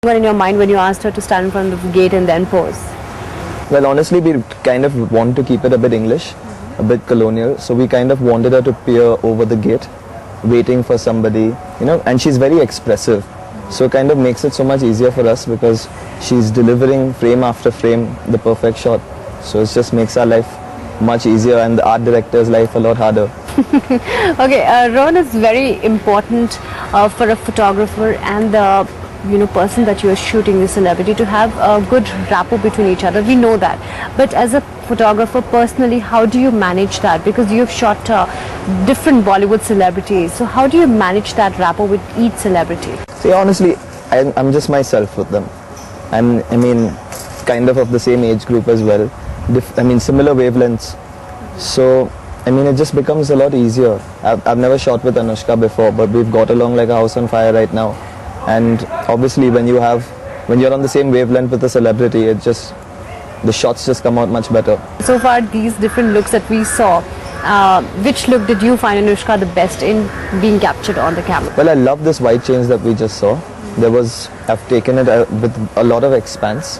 What in your mind when you asked her to stand in front of the gate and then pose? Well, honestly, we kind of want to keep it a bit English, a bit colonial. So we kind of wanted her to peer over the gate, waiting for somebody, and she's very expressive. So it kind of makes it so much easier for us because she's delivering frame after frame the perfect shot. So it just makes our life much easier and the art director's life a lot harder. Okay, role is very important for a photographer and the person that you are shooting, the celebrity, to have a good rapport between each other. We know that. But as a photographer personally, how do you manage that? Because you've shot different Bollywood celebrities. So how do you manage that rapport with each celebrity? See, honestly, I'm just myself with them. And I mean, kind of the same age group as well. Similar wavelengths. So, I mean, it just becomes a lot easier. I've never shot with Anushka before, but we've got along like a house on fire right now. And obviously when you're on the same wavelength with a celebrity, the shots just come out much better. So far, these different looks that we saw, which look did you find Anushka the best in being captured on the camera? Well, I love this white change that we just saw. I've taken it with a lot of expanse,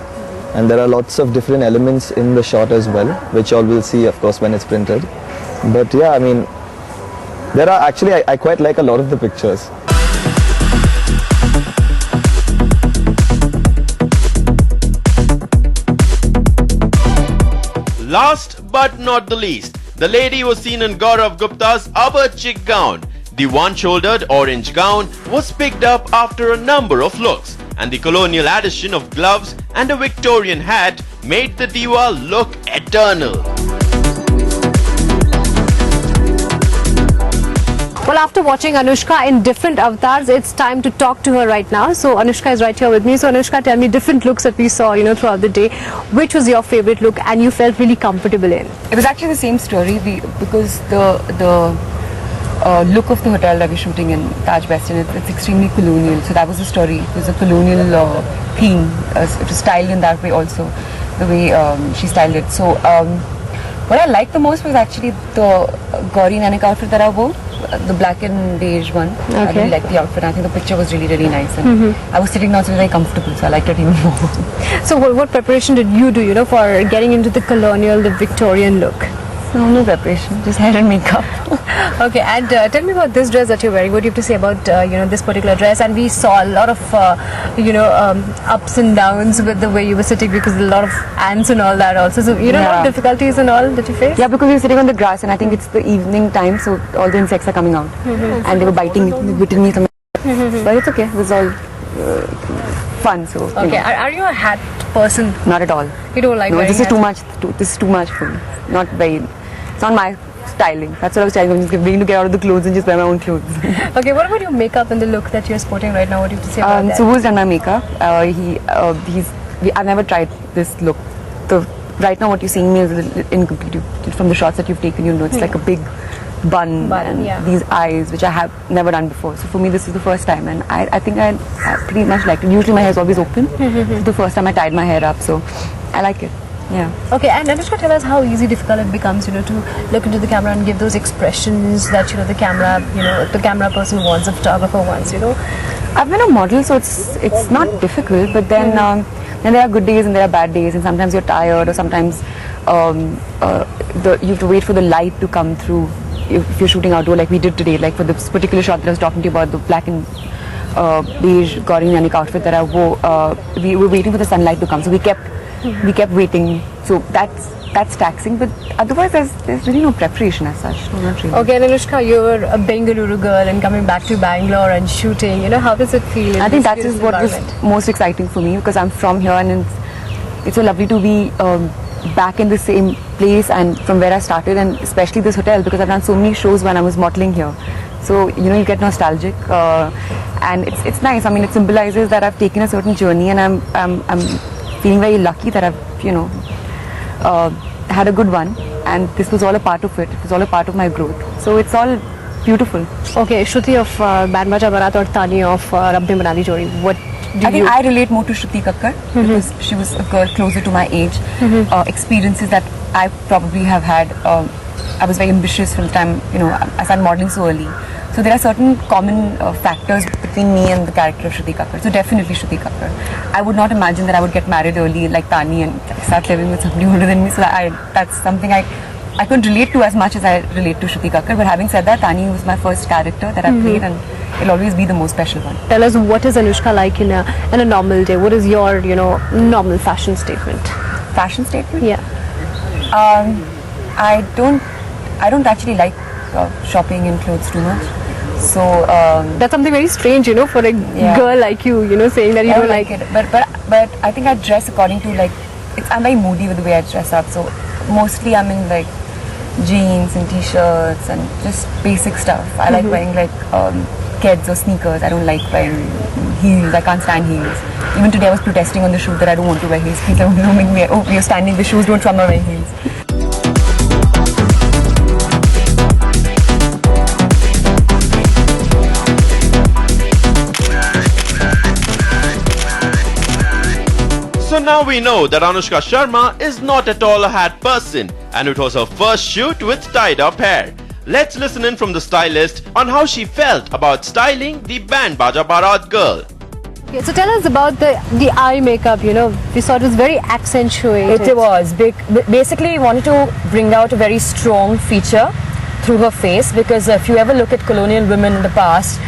and there are lots of different elements in the shot as well, which all will see, of course, when it's printed. But yeah, I mean, I quite like a lot of the pictures. Last but not the least, the lady was seen in Gaurav Gupta's Abba chic gown. The one-shouldered orange gown was picked up after a number of looks, and the colonial addition of gloves and a Victorian hat made the diva look eternal. Well, after watching Anushka in different avatars, it's time to talk to her right now. So Anushka is right here with me. So Anushka, tell me different looks that we saw, throughout the day. Which was your favorite look and you felt really comfortable in? It was actually the same story because the look of the hotel that we're shooting in, Taj West End, it's extremely colonial. So that was the story. It was a colonial theme. It was styled in that way also, the way she styled it. So what I liked the most was actually the Gauri Nanak outfit that I wore. The black and beige one. Okay. I really liked the outfit. I think the picture was really, really nice. And I was sitting down, so it was very comfortable, so I liked it even more. So what preparation did you do, for getting into the colonial, the Victorian look? No preparation, just hair and makeup. Okay, and tell me about this dress that you're wearing. What do you have to say about, this particular dress? And we saw a lot of, ups and downs with the way you were sitting because a lot of ants and all that also. So, a lot of difficulties and all that you faced? Yeah, because we were sitting on the grass and I think it's the evening time, so all the insects are coming out. And they were biting me, bitten me. But it's okay, it was all fun. So, okay, are you a hat person? Not at all. You don't like wearing this is hats? too much. This is too much for me. It's not my styling. That's what I was telling you. I'm just beginning to get out of the clothes and just wear my own clothes. Okay, what about your makeup and the look that you're sporting right now? What do you have to say about that? So who's done my makeup? I've never tried this look. Right now what you're seeing me is a little incomplete. From the shots that you've taken, it's like a big bun and these eyes, which I have never done before. So for me, this is the first time, and I think I pretty much liked it. Usually my hair is always open. This is the first time I tied my hair up, so I like it. Yeah. Okay, and Anushka, tell us how difficult it becomes, to look into the camera and give those expressions that, the camera person wants, the photographer wants, I've been a model, so it's not difficult, but then there are good days and there are bad days, and sometimes you're tired, or sometimes you have to wait for the light to come through if you're shooting outdoor like we did today, like for this particular shot that I was talking to you about, the black and beige Gauri Nanak outfit that I wore. We were waiting for the sunlight to come, so we kept waiting. So that's taxing, but otherwise there's really no preparation as such. No, not really. Okay, and Anushka, you're a Bengaluru girl and coming back to Bangalore and shooting. How does it feel? I think that is what was most exciting for me, because I'm from here, and it's so lovely to be back in the same place and from where I started, and especially this hotel, because I've done so many shows when I was modeling here. So you get nostalgic, and it's nice. I mean, it symbolizes that I've taken a certain journey, and I'm feeling very lucky that I've had a good one, and this was all a part of it. It was all a part of my growth. So it's all beautiful. Okay, Shruti of Band Baja Barat or Tani of Rabbi Manali Jodi, what I think I relate more to Shruti Kakkar because she was a girl closer to my age. Experiences that I probably have had. I was very ambitious from the time, I started modeling so early. So there are certain common factors between me and the character of Shruti Kakkar. So definitely Shruti Kakkar. I would not imagine that I would get married early like Tani and start living with somebody older than me. So that's something I couldn't relate to as much as I relate to Shruti Kakkar. But having said that, Tani was my first character that I played, and it'll always be the most special one. Tell us, what is Anushka like in a normal day? What is your, normal fashion statement? Fashion statement? Yeah. I don't actually like shopping in clothes too much. So That's something very strange, for a girl like you, saying that you I don't like like it. But I think I dress according to I'm very moody with the way I dress up. So mostly I'm in like jeans and t-shirts and just basic stuff. I like wearing kids or sneakers. I don't like wearing heels. I can't stand heels. Even today I was protesting on the shoot that I don't want to wear heels. People are make me, oh, you're standing, the shoes don't come, I'm wearing heels. So now we know that Anushka Sharma is not at all a hat person, and it was her first shoot with tied up hair. Let's listen in from the stylist on how she felt about styling the Band Baja Barat girl. Okay, so tell us about the eye makeup, we saw it was very accentuated. It was basically we wanted to bring out a very strong feature through her face, because if you ever look at colonial women in the past,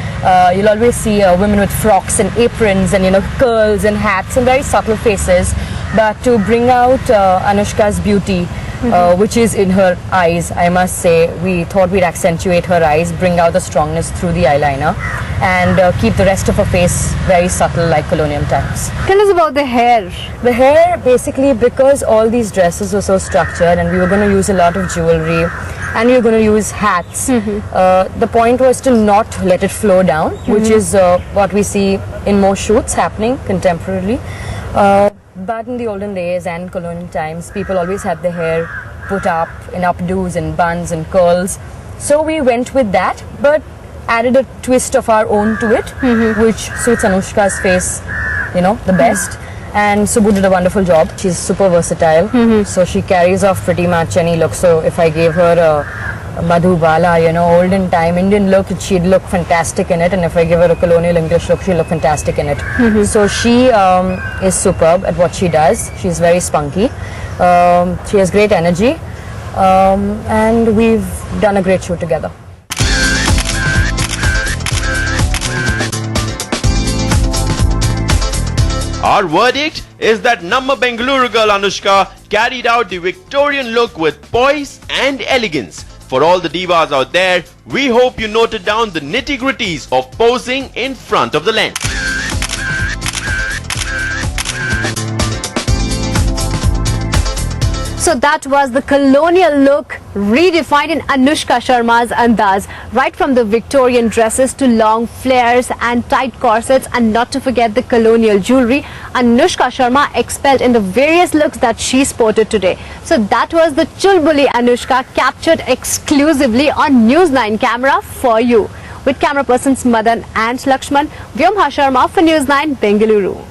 you'll always see women with frocks and aprons and curls and hats and very subtle faces. But to bring out Anushka's beauty, which is in her eyes, I must say, we thought we'd accentuate her eyes, bring out the strongness through the eyeliner, and keep the rest of her face very subtle like colonial times. Tell us about the hair. The hair, basically, because all these dresses were so structured and we were going to use a lot of jewelry and we were going to use hats, the point was to not let it flow down, which is what we see in most shoots happening contemporarily. But in the olden days and colonial times, people always had the hair put up in updos and buns and curls. So we went with that, but added a twist of our own to it, which suits Anushka's face, the best. And Subbu did a wonderful job. She's super versatile, so she carries off pretty much any look. So if I gave her a Madhubala, olden time Indian look, she'd look fantastic in it. And if I give her a colonial English look, she'll look fantastic in it. So she is superb at what she does. She's very spunky. She has great energy. And we've done a great shoot together. Our verdict is that number Bengaluru girl Anushka carried out the Victorian look with poise and elegance. For all the divas out there, we hope you noted down the nitty-gritties of posing in front of the lens. So that was the colonial look redefined in Anushka Sharma's andaz, right from the Victorian dresses to long flares and tight corsets, and not to forget the colonial jewelry. Anushka Sharma excelled in the various looks that she sported today. So that was the Chulbuli Anushka, captured exclusively on News 9 camera for you. With camera persons Madan and Lakshman, Vyomha Sharma for News 9 Bengaluru.